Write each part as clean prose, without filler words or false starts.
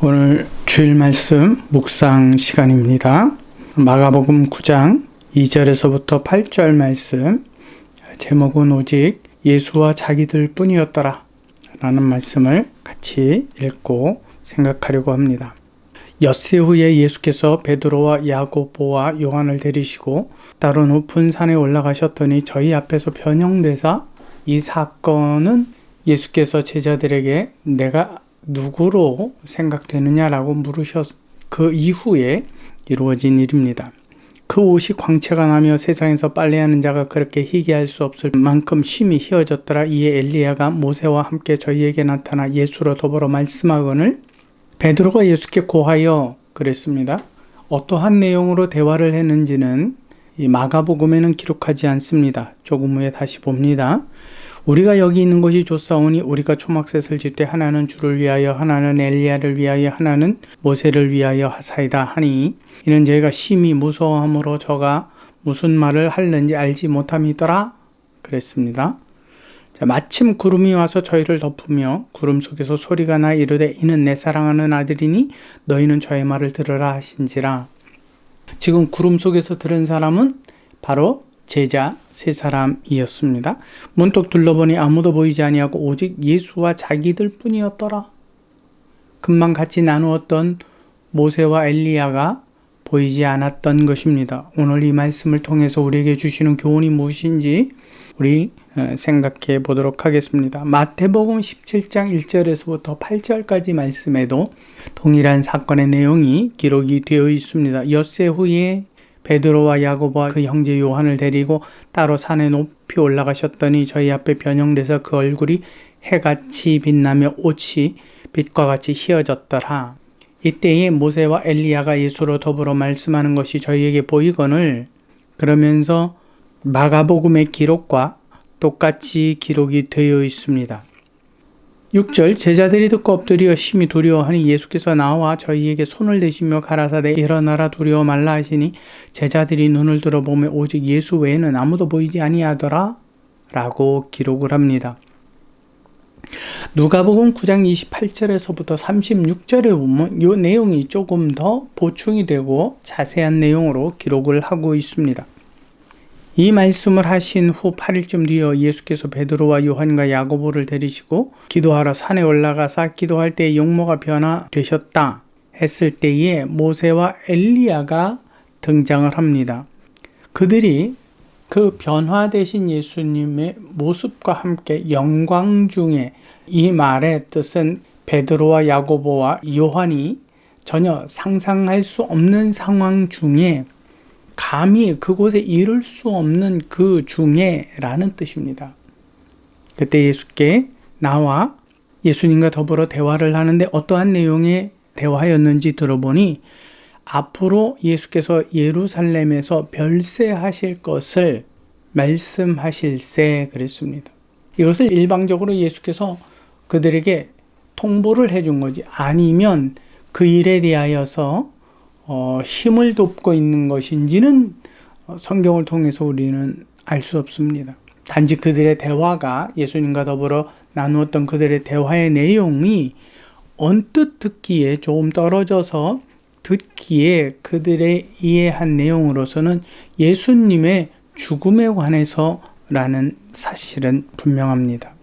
오늘 주일 말씀 묵상 시간입니다. 마가복음 9장 2절에서부터 8절 말씀, 제목은 오직 예수와 자기들 뿐이었더라 라는 말씀을 같이 읽고 생각하려고 합니다. 엿새 후에 예수께서 베드로와 야고보와 요한을 데리시고 따로 높은 산에 올라가셨더니 저희 앞에서 변형되사, 이 사건은 예수께서 제자들에게 내가 누구로 생각되느냐라고 물으셨 그 이후에 이루어진 일입니다. 그 옷이 광채가 나며 세상에서 빨래하는 자가 그렇게 희귀할 수 없을 만큼 심히 희어졌더라. 이에 엘리야가 모세와 함께 저희에게 나타나 예수로 더불어 말씀하거늘 베드로가 예수께 고하여 그랬습니다. 어떠한 내용으로 대화를 했는지는 이 마가복음에는 기록하지 않습니다. 조금 후에 다시 봅니다. 우리가 여기 있는 것이 좋사오니 우리가 초막셋을 짓되 하나는 주를 위하여, 하나는 엘리야를 위하여, 하나는 모세를 위하여 하사이다 하니, 이는 저희가 심히 무서워함으로 저가 무슨 말을 하는지 알지 못함이더라 그랬습니다. 자, 마침 구름이 와서 저희를 덮으며 구름 속에서 소리가 나 이르되 이는 내 사랑하는 아들이니 너희는 저의 말을 들으라 하신지라. 지금 구름 속에서 들은 사람은 바로 제자 세 사람이었습니다. 문득 둘러보니 아무도 보이지 아니하고 오직 예수와 자기들 뿐이었더라. 금방 같이 나누었던 모세와 엘리야가 보이지 않았던 것입니다. 오늘 이 말씀을 통해서 우리에게 주시는 교훈이 무엇인지 우리 생각해 보도록 하겠습니다. 마태복음 17장 1절에서부터 8절까지 말씀에도 동일한 사건의 내용이 기록이 되어 있습니다. 엿새 후에 베드로와 야고보와 그 형제 요한을 데리고 따로 산에 높이 올라가셨더니 저희 앞에 변형돼서 그 얼굴이 해같이 빛나며 옷이 빛과 같이 희어졌더라. 이때에 모세와 엘리야가 예수로 더불어 말씀하는 것이 저희에게 보이거늘, 그러면서 마가복음의 기록과 똑같이 기록이 되어 있습니다. 6절, 제자들이 듣고 엎드려 심히 두려워하니 예수께서 나와 저희에게 손을 대시며 가라사대 일어나라 두려워 말라 하시니 제자들이 눈을 들어보며 오직 예수 외에는 아무도 보이지 아니하더라 라고 기록을 합니다. 누가복음 9장 28절에서부터 36절에 보면 이 내용이 조금 더 보충이 되고 자세한 내용으로 기록을 하고 있습니다. 이 말씀을 하신 후 8일쯤 뒤에 예수께서 베드로와 요한과 야고보를 데리시고 기도하러 산에 올라가사 기도할 때 용모가 변화되셨다 했을 때에 모세와 엘리야가 등장을 합니다. 그들이 그 변화되신 예수님의 모습과 함께 영광 중에, 이 말의 뜻은 베드로와 야고보와 요한이 전혀 상상할 수 없는 상황 중에 감히 그곳에 이를 수 없는 그 중에 라는 뜻입니다. 그때 예수께 나와 예수님과 더불어 대화를 하는데 어떠한 내용의 대화였는지 들어보니 앞으로 예수께서 예루살렘에서 별세하실 것을 말씀하실세 그랬습니다. 이것을 일방적으로 예수께서 그들에게 통보를 해준 거지, 아니면 그 일에 대하여서 힘을 돕고 있는 것인지는 성경을 통해서 우리는 알 수 없습니다. 단지 그들의 대화가, 예수님과 더불어 나누었던 그들의 대화의 내용이 언뜻 듣기에 조금 떨어져서 듣기에 그들의 이해한 내용으로서는 예수님의 죽음에 관해서라는 사실은 분명합니다.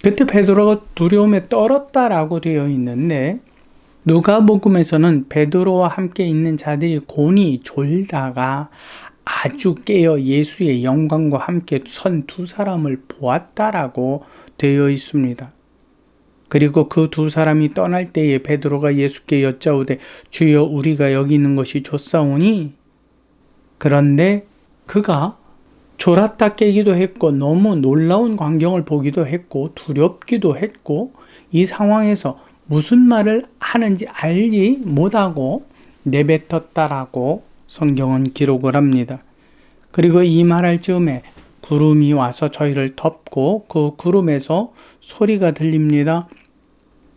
그때 베드로가 두려움에 떨었다라고 되어 있는데, 누가복음에서는 베드로와 함께 있는 자들이 곤히 졸다가 아주 깨어 예수의 영광과 함께 선 두 사람을 보았다라고 되어 있습니다. 그리고 그 두 사람이 떠날 때에 베드로가 예수께 여짜오되 주여 우리가 여기 있는 것이 좋사오니, 그런데 그가 졸았다 깨기도 했고 너무 놀라운 광경을 보기도 했고 두렵기도 했고 이 상황에서 무슨 말을 하는지 알지 못하고 내뱉었다라고 성경은 기록을 합니다. 그리고 이 말할 즈음에 구름이 와서 저희를 덮고 그 구름에서 소리가 들립니다.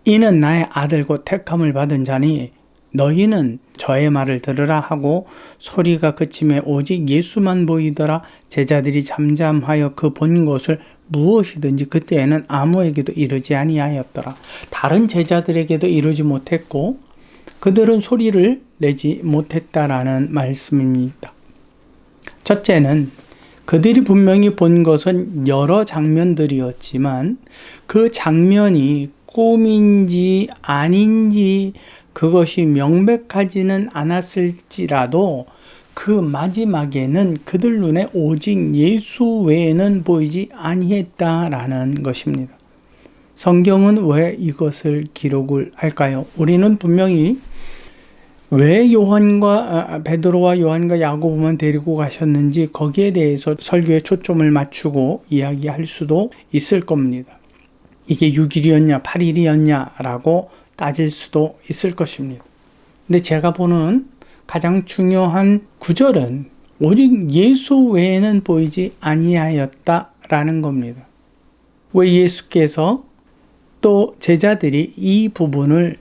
이는 나의 아들 곧 택함을 받은 자니 너희는 저의 말을 들으라 하고 소리가 그침에 오직 예수만 보이더라. 제자들이 잠잠하여 그 본 것을 무엇이든지 그때에는 아무에게도 이르지 아니하였더라. 다른 제자들에게도 이르지 못했고 그들은 소리를 내지 못했다라는 말씀입니다. 첫째는 그들이 분명히 본 것은 여러 장면들이었지만 그 장면이 꿈인지 아닌지 그것이 명백하지는 않았을지라도 그 마지막에는 그들 눈에 오직 예수 외에는 보이지 아니했다라는 것입니다. 성경은 왜 이것을 기록을 할까요? 우리는 분명히 왜 베드로와 요한과 야고보만 데리고 가셨는지 거기에 대해서 설교에 초점을 맞추고 이야기할 수도 있을 겁니다. 이게 6일이었냐 8일이었냐라고 따질 수도 있을 것입니다. 근데 제가 보는 가장 중요한 구절은 오직 예수 외에는 보이지 아니하였다라는 겁니다. 왜 예수께서 또 제자들이 이 부분을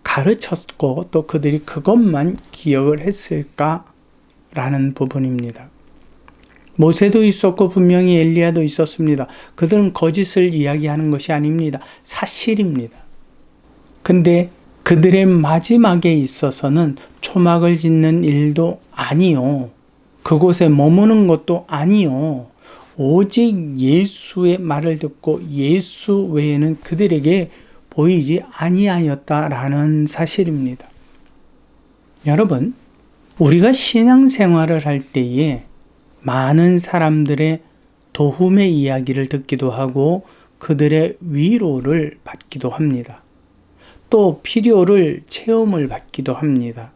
가르쳤고 또 그들이 그것만 기억을 했을까라는 부분입니다. 모세도 있었고 분명히 엘리야도 있었습니다. 그들은 거짓을 이야기하는 것이 아닙니다. 사실입니다. 근데 그들의 마지막에 있어서는 초막을 짓는 일도 아니요. 그곳에 머무는 것도 아니요. 오직 예수의 말을 듣고 예수 외에는 그들에게 보이지 아니하였다라는 사실입니다. 여러분, 우리가 신앙생활을 할 때에 많은 사람들의 도움의 이야기를 듣기도 하고 그들의 위로를 받기도 합니다. 또 필요를 체험을 받기도 합니다.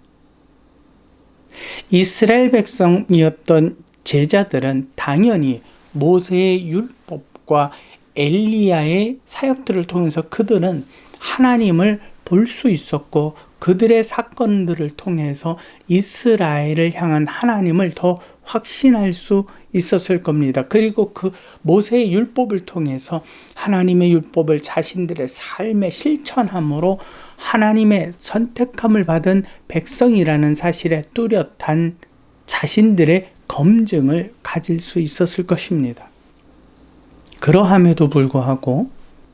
이스라엘 백성이었던 제자들은 당연히 모세의 율법과 엘리야의 사역들을 통해서 그들은 하나님을 볼 수 있었고 그들의 사건들을 통해서 이스라엘을 향한 하나님을 더 확신할 수 있었을 겁니다. 그리고 그 모세의 율법을 통해서 하나님의 율법을 자신들의 삶에 실천함으로 하나님의 선택함을 받은 백성이라는 사실에 뚜렷한 자신들의 검증을 가질 수 있었을 것입니다. 그러함에도 불구하고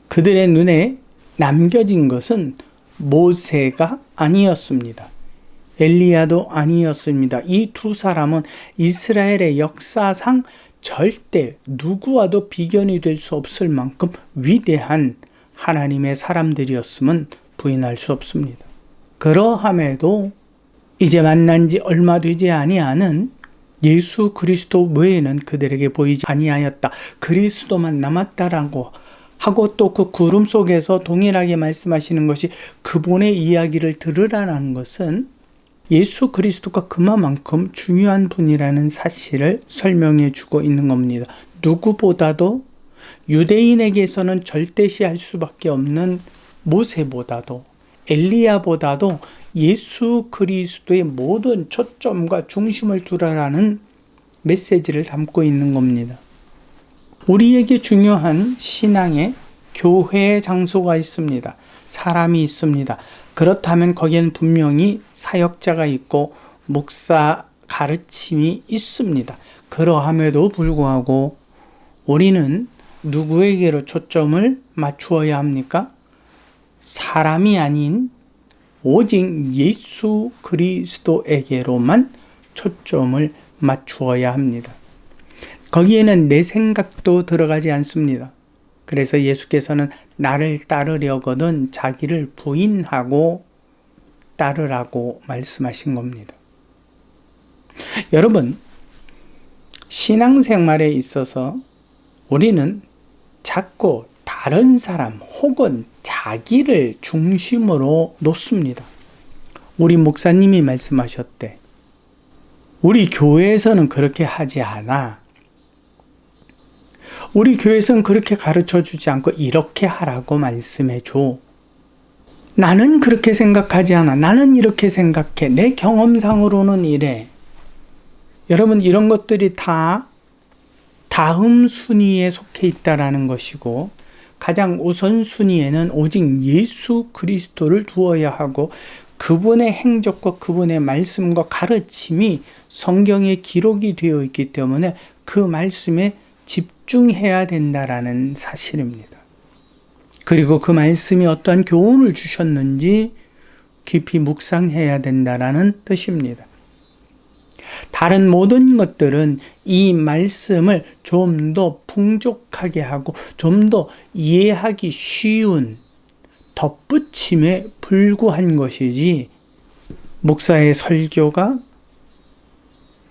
그들의 눈에 남겨진 것은 모세가 아니었습니다. 엘리야도 아니었습니다. 이 두 사람은 이스라엘의 역사상 절대 누구와도 비견이 될 수 없을 만큼 위대한 하나님의 사람들이었음은 부인할 수 없습니다. 그러함에도 이제 만난 지 얼마 되지 아니하는 예수 그리스도 외에는 그들에게 보이지 아니하였다. 그리스도만 남았다라고 하고 또 그 구름 속에서 동일하게 말씀하시는 것이 그분의 이야기를 들으라는 것은 예수 그리스도가 그만큼 중요한 분이라는 사실을 설명해 주고 있는 겁니다. 누구보다도 유대인에게서는 절대시할 수밖에 없는 모세보다도 엘리야보다도 예수 그리스도의 모든 초점과 중심을 두라라는 메시지를 담고 있는 겁니다. 우리에게 중요한 신앙의 교회의 장소가 있습니다. 사람이 있습니다. 그렇다면 거기에는 분명히 사역자가 있고 목사 가르침이 있습니다. 그러함에도 불구하고 우리는 누구에게로 초점을 맞추어야 합니까? 사람이 아닌 오직 예수 그리스도에게로만 초점을 맞추어야 합니다. 거기에는 내 생각도 들어가지 않습니다. 그래서 예수께서는 나를 따르려거든 자기를 부인하고 따르라고 말씀하신 겁니다. 여러분, 신앙생활에 있어서 우리는 자꾸 다른 사람 혹은 자기를 중심으로 놓습니다. 우리 목사님이 말씀하셨대. 우리 교회에서는 그렇게 하지 않아. 우리 교회에서는 그렇게 가르쳐 주지 않고 이렇게 하라고 말씀해 줘. 나는 그렇게 생각하지 않아. 나는 이렇게 생각해. 내 경험상으로는 이래. 여러분, 이런 것들이 다 다음 순위에 속해 있다라는 것이고 가장 우선순위에는 오직 예수 그리스도를 두어야 하고 그분의 행적과 그분의 말씀과 가르침이 성경에 기록이 되어 있기 때문에 그 말씀에 집중해야 된다라는 사실입니다. 그리고 그 말씀이 어떠한 교훈을 주셨는지 깊이 묵상해야 된다라는 뜻입니다. 다른 모든 것들은 이 말씀을 좀 더 풍족하게 하고 좀 더 이해하기 쉬운 덧붙임에 불과한 것이지, 목사의 설교가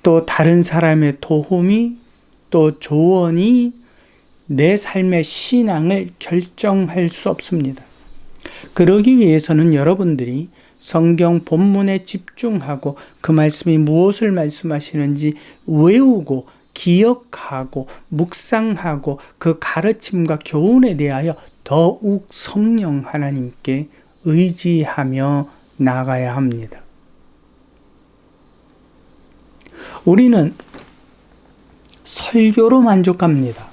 또 다른 사람의 도움이 또 조언이 내 삶의 신앙을 결정할 수 없습니다. 그러기 위해서는 여러분들이 성경 본문에 집중하고 그 말씀이 무엇을 말씀하시는지 외우고 기억하고 묵상하고 그 가르침과 교훈에 대하여 더욱 성령 하나님께 의지하며 나가야 합니다. 우리는 설교로 만족합니다.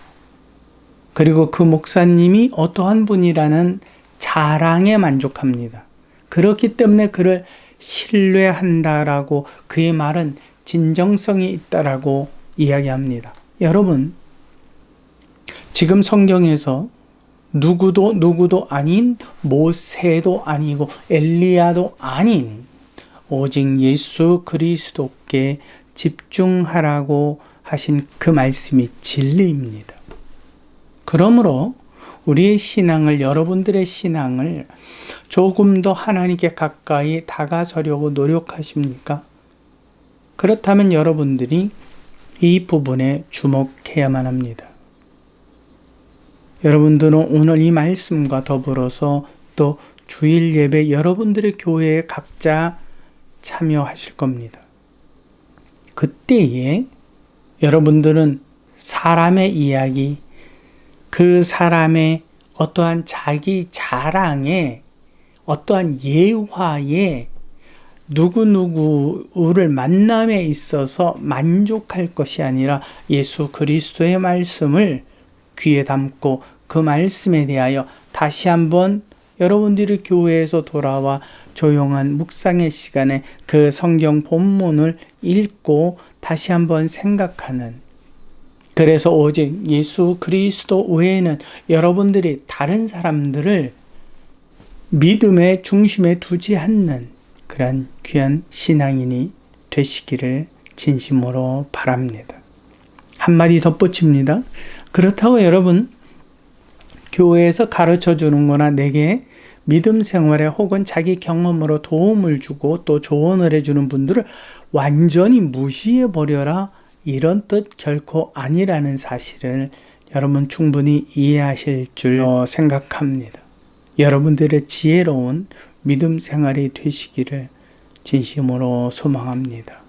그리고 그 목사님이 어떠한 분이라는 자랑에 만족합니다. 그렇기 때문에 그를 신뢰한다라고, 그의 말은 진정성이 있다라고 이야기합니다. 여러분, 지금 성경에서 누구도 아닌, 모세도 아니고 엘리야도 아닌 오직 예수 그리스도께 집중하라고 하신 그 말씀이 진리입니다. 그러므로 우리의 신앙을, 여러분들의 신앙을 조금 더 하나님께 가까이 다가서려고 노력하십니까? 그렇다면 여러분들이 이 부분에 주목해야만 합니다. 여러분들은 오늘 이 말씀과 더불어서 또 주일 예배 여러분들의 교회에 각자 참여하실 겁니다. 그때에 여러분들은 사람의 이야기, 그 사람의 어떠한 자기 자랑에, 어떠한 예화에 누구누구를 만남에 있어서 만족할 것이 아니라 예수 그리스도의 말씀을 귀에 담고 그 말씀에 대하여 다시 한번 여러분들이 교회에서 돌아와 조용한 묵상의 시간에 그 성경 본문을 읽고 다시 한번 생각하는, 그래서 오직 예수 그리스도 외에는 여러분들이 다른 사람들을 믿음의 중심에 두지 않는 그러한 귀한 신앙인이 되시기를 진심으로 바랍니다. 한마디 덧붙입니다. 그렇다고 여러분, 교회에서 가르쳐 주는 거나 내게 믿음 생활에 혹은 자기 경험으로 도움을 주고 또 조언을 해주는 분들을 완전히 무시해 버려라, 이런 뜻 결코 아니라는 사실을 여러분 충분히 이해하실 줄 생각합니다. 여러분들의 지혜로운 믿음 생활이 되시기를 진심으로 소망합니다.